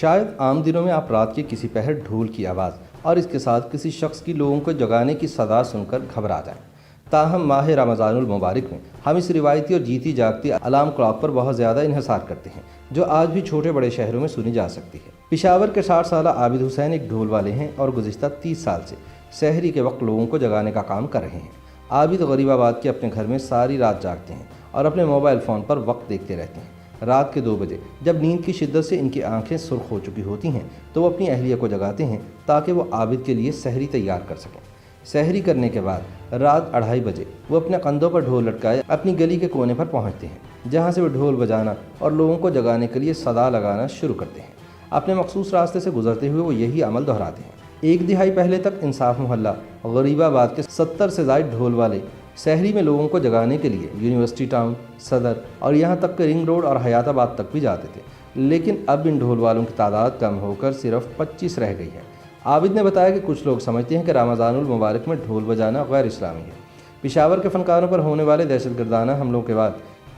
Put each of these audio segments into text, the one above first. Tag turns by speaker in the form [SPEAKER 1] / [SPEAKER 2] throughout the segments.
[SPEAKER 1] شاید عام دنوں میں آپ رات کے کسی پہر ڈھول کی آواز اور اس کے ساتھ کسی شخص کی لوگوں کو جگانے کی صدا سن کر گھبرا جائیں۔ تاہم ماہ رمضان المبارک میں ہم اس روایتی اور جیتی جاگتی الارم کلاک پر بہت زیادہ انحصار کرتے ہیں، جو آج بھی چھوٹے بڑے شہروں میں سنی جا سکتی ہے۔ پشاور کے 60 سالہ عابد حسین ایک ڈھول والے ہیں اور گزشتہ 30 سال سے سحری کے وقت لوگوں کو جگانے کا کام کر رہے ہیں۔ عابد غریب آباد کے اپنے گھر میں ساری رات جاگتے ہیں اور اپنے موبائل فون پر وقت دیکھتے رہتے ہیں۔ رات کے 2 بجے جب نیند کی شدت سے ان کی آنکھیں سرخ ہو چکی ہوتی ہیں تو وہ اپنی اہلیہ کو جگاتے ہیں تاکہ وہ عابد کے لیے سحری تیار کر سکیں۔ سحری کرنے کے بعد رات 2:30 بجے وہ اپنے کندھوں پر ڈھول لٹکائے اپنی گلی کے کونے پر پہنچتے ہیں، جہاں سے وہ ڈھول بجانا اور لوگوں کو جگانے کے لیے صدا لگانا شروع کرتے ہیں۔ اپنے مخصوص راستے سے گزرتے ہوئے وہ یہی عمل دہراتے ہیں۔ 1 دہائی پہلے تک انصاف محلہ غریب آباد کے 70 سے زائد ڈھول والے سحری میں لوگوں کو جگانے کے لیے یونیورسٹی ٹاؤن، صدر اور یہاں تک کہ رنگ روڈ اور حیات آباد تک بھی جاتے تھے، لیکن اب ان ڈھول والوں کی تعداد کم ہو کر صرف 25 رہ گئی ہے۔ عابد نے بتایا کہ کچھ لوگ سمجھتے ہیں کہ رمضان المبارک میں ڈھول بجانا غیر اسلامی ہے۔ پشاور کے فنکاروں پر ہونے والے دہشت گردانہ حملوں کے بعد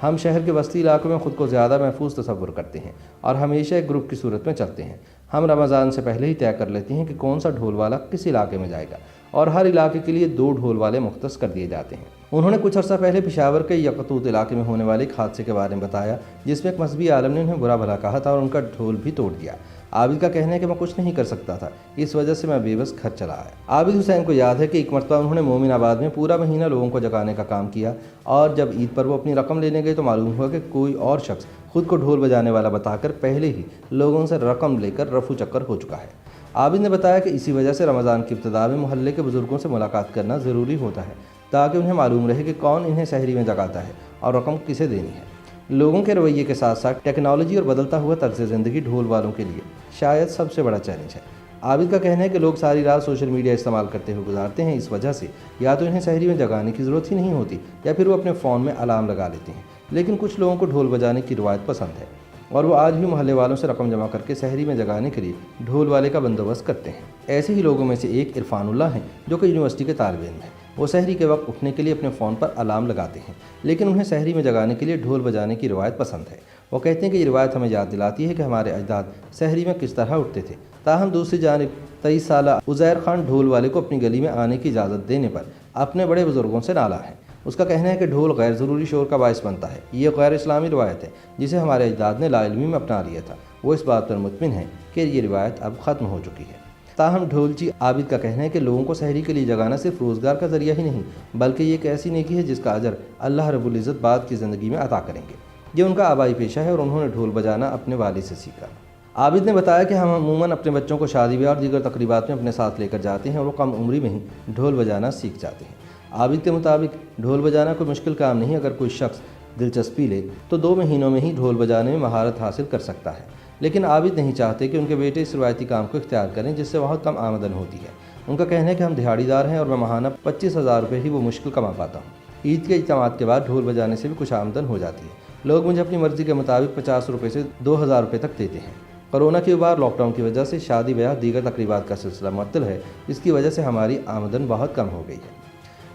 [SPEAKER 1] ہم شہر کے وسطی علاقوں میں خود کو زیادہ محفوظ تصور کرتے ہیں اور ہمیشہ ایک گروپ کی صورت میں چلتے ہیں۔ ہم رمضان سے پہلے ہی طے کر لیتے ہیں کہ کون سا ڈھول والا کس علاقے میں جائے گا اور ہر علاقے کے لیے 2 ڈھول والے مختص کر دیے جاتے ہیں۔ انہوں نے کچھ عرصہ پہلے پشاور کے یقطوط علاقے میں ہونے والے ایک حادثے کے بارے میں بتایا جس میں ایک مذہبی عالم نے انہیں برا بھلا کہا تھا اور ان کا ڈھول بھی توڑ دیا۔ عابد کا کہنا ہے کہ میں کچھ نہیں کر سکتا تھا، اس وجہ سے میں بے بس گھر چلا آیا۔ عابد حسین کو یاد ہے کہ ایک مرتبہ انہوں نے مومن آباد میں پورا مہینہ لوگوں کو جگانے کا کام کیا اور جب عید پر وہ اپنی رقم لینے گئے تو معلوم ہوا کہ کوئی اور شخص خود کو ڈھول بجانے والا بتا کر پہلے ہی لوگوں سے رقم لے کر رفو چکر ہو چکا ہے۔ عابد نے بتایا کہ اسی وجہ سے رمضان کی ابتدا میں محلے کے بزرگوں سے ملاقات کرنا ضروری ہوتا ہے تاکہ انہیں معلوم رہے کہ کون انہیں سحری میں جگاتا ہے اور رقم کسے دینی ہے۔ لوگوں کے رویے کے ساتھ ساتھ ٹیکنالوجی اور بدلتا ہوا طرز زندگی ڈھول والوں کے لیے شاید سب سے بڑا چیلنج ہے۔ عابد کا کہنا ہے کہ لوگ ساری رات سوشل میڈیا استعمال کرتے ہوئے گزارتے ہیں، اس وجہ سے یا تو انہیں سحری میں جگانے کی ضرورت ہی نہیں ہوتی یا پھر وہ اپنے فون میں الارم لگا لیتے ہیں۔ لیکن کچھ لوگوں کو ڈھول بجانے کی روایت پسند ہے اور وہ آج بھی محلے والوں سے رقم جمع کر کے سحری میں جگانے کے لیے ڈھول والے کا بندوبست کرتے ہیں۔ ایسے ہی لوگوں میں سے ایک عرفان اللہ ہیں جو کہ یونیورسٹی کے طالب علم ہیں۔ وہ سحری کے وقت اٹھنے کے لیے اپنے فون پر الارم لگاتے ہیں، لیکن انہیں سحری میں جگانے کے لیے ڈھول بجانے کی روایت پسند ہے۔ وہ کہتے ہیں کہ یہ روایت ہمیں یاد دلاتی ہے کہ ہمارے اجداد سحری میں کس طرح اٹھتے تھے۔ تاہم دوسری جانب 23 سالہ عزیر خان ڈھول والے کو اپنی گلی میں آنے کی اجازت دینے پر اپنے بڑے بزرگوں سے نالاں ہے۔ اس کا کہنا ہے کہ ڈھول غیر ضروری شور کا باعث بنتا ہے، یہ غیر اسلامی روایت ہے جسے ہمارے اجداد نے لا علمی میں اپنا لیا تھا۔ وہ اس بات پر مطمئن ہے کہ یہ روایت اب ختم ہو چکی ہے۔ تاہم ڈھولچی عابد کا کہنا ہے کہ لوگوں کو سحری کے لیے جگانا صرف روزگار کا ذریعہ ہی نہیں بلکہ یہ ایک ایسی نیکی ہے جس کا اجر اللہ رب العزت بعد کی زندگی میں عطا کریں گے۔ یہ ان کا آبائی پیشہ ہے اور انہوں نے ڈھول بجانا اپنے والد سے سیکھا۔ عابد نے بتایا کہ ہم عموماً اپنے بچوں کو شادی بیاہ اور دیگر تقریبات میں اپنے ساتھ لے کر جاتے ہیں اور وہ کم عمری میں ہی ڈھول بجانا سیکھ جاتے ہیں۔ عابد کے مطابق ڈھول بجانا کوئی مشکل کام نہیں، اگر کوئی شخص دلچسپی لے تو 2 مہینوں میں ہی ڈھول بجانے میں مہارت حاصل کر سکتا ہے۔ لیکن عابد نہیں چاہتے کہ ان کے بیٹے اس روایتی کام کو اختیار کریں جس سے بہت کم آمدن ہوتی ہے۔ ان کا کہنا ہے کہ ہم دہاڑی دار ہیں اور میں ماہانہ 25,000 روپے ہی وہ مشکل کما پاتا ہوں۔ عید کے اجتماعات کے بعد ڈھول بجانے سے بھی کچھ آمدن ہو جاتی ہے۔ لوگ مجھے اپنی مرضی کے مطابق 50 روپے سے 2,000 روپے تک دیتے ہیں۔ کورونا کے بعد لاک ڈاؤن کی وجہ سے شادی بیاہ دیگر تقریبات کا سلسلہ معطل ہے، اس کی وجہ سے ہماری آمدن بہت کم ہو گئی ہے۔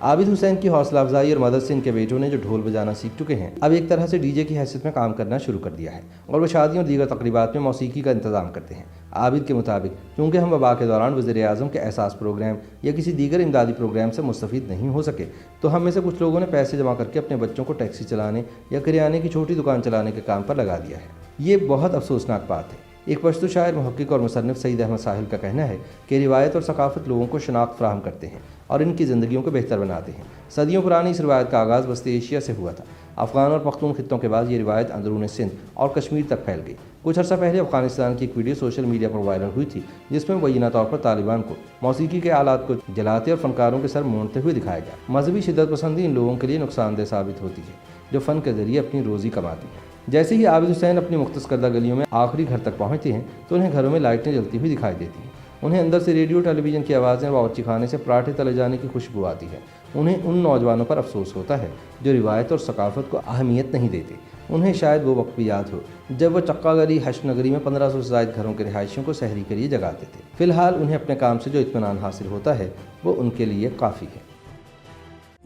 [SPEAKER 1] عابد حسین کی حوصلہ افزائی اور مدد سے ان کے بیٹوں نے جو ڈھول بجانا سیکھ چکے ہیں اب ایک طرح سے ڈی جے کی حیثیت میں کام کرنا شروع کر دیا ہے اور وہ شادیوں اور دیگر تقریبات میں موسیقی کا انتظام کرتے ہیں۔ عابد کے مطابق چونکہ ہم وبا کے دوران وزیر اعظم کے احساس پروگرام یا کسی دیگر امدادی پروگرام سے مستفید نہیں ہو سکے تو ہم میں سے کچھ لوگوں نے پیسے جمع کر کے اپنے بچوں کو ٹیکسی چلانے یا کریانے کی چھوٹی دکان چلانے کے کام پر لگا دیا ہے۔ یہ بہت افسوسناک بات ہے۔ ایک پشتو شاعر، محقق اور مصنف سعید احمد ساحل کا کہنا ہے کہ روایت اور ثقافت لوگوں کو شناخت فراہم کرتے ہیں اور ان کی زندگیوں کو بہتر بناتے ہیں۔ صدیوں پرانی اس روایت کا آغاز وسطی ایشیا سے ہوا تھا۔ افغان اور پختون خطوں کے بعد یہ روایت اندرون سندھ اور کشمیر تک پھیل گئی۔ کچھ عرصہ پہلے افغانستان کی ایک ویڈیو سوشل میڈیا پر وائرل ہوئی تھی جس میں مبینہ طور پر طالبان کو موسیقی کے آلات کو جلاتے اور فنکاروں کے سر مونڈتے ہوئے دکھایا گیا۔ مذہبی شدت پسندی ان لوگوں کے لیے نقصان دہ ثابت ہوتی ہے جو فن کے ذریعے اپنی روزی کماتی ہیں۔ جیسے ہی عابد حسین اپنی مختص کردہ گلیوں میں آخری گھر تک پہنچتے ہیں تو انہیں گھروں میں لائٹیں جلتی ہوئی دکھائی دیتی ہیں۔ انہیں اندر سے ریڈیو ٹیلی ویژن کی آوازیں اور باورچی خانے سے پراٹھے تلے جانے کی خوشبو آتی ہے۔ انہیں ان نوجوانوں پر افسوس ہوتا ہے جو روایت اور ثقافت کو اہمیت نہیں دیتے۔ انہیں شاید وہ وقت بھی یاد ہو جب وہ چکا گلی حشر نگری میں 1500 سے زائد گھروں کے رہائشیوں کو سحری کے لیے جگاتے تھے۔ فی الحال انہیں اپنے کام سے جو اطمینان حاصل ہوتا ہے وہ ان کے لیے کافی ہے۔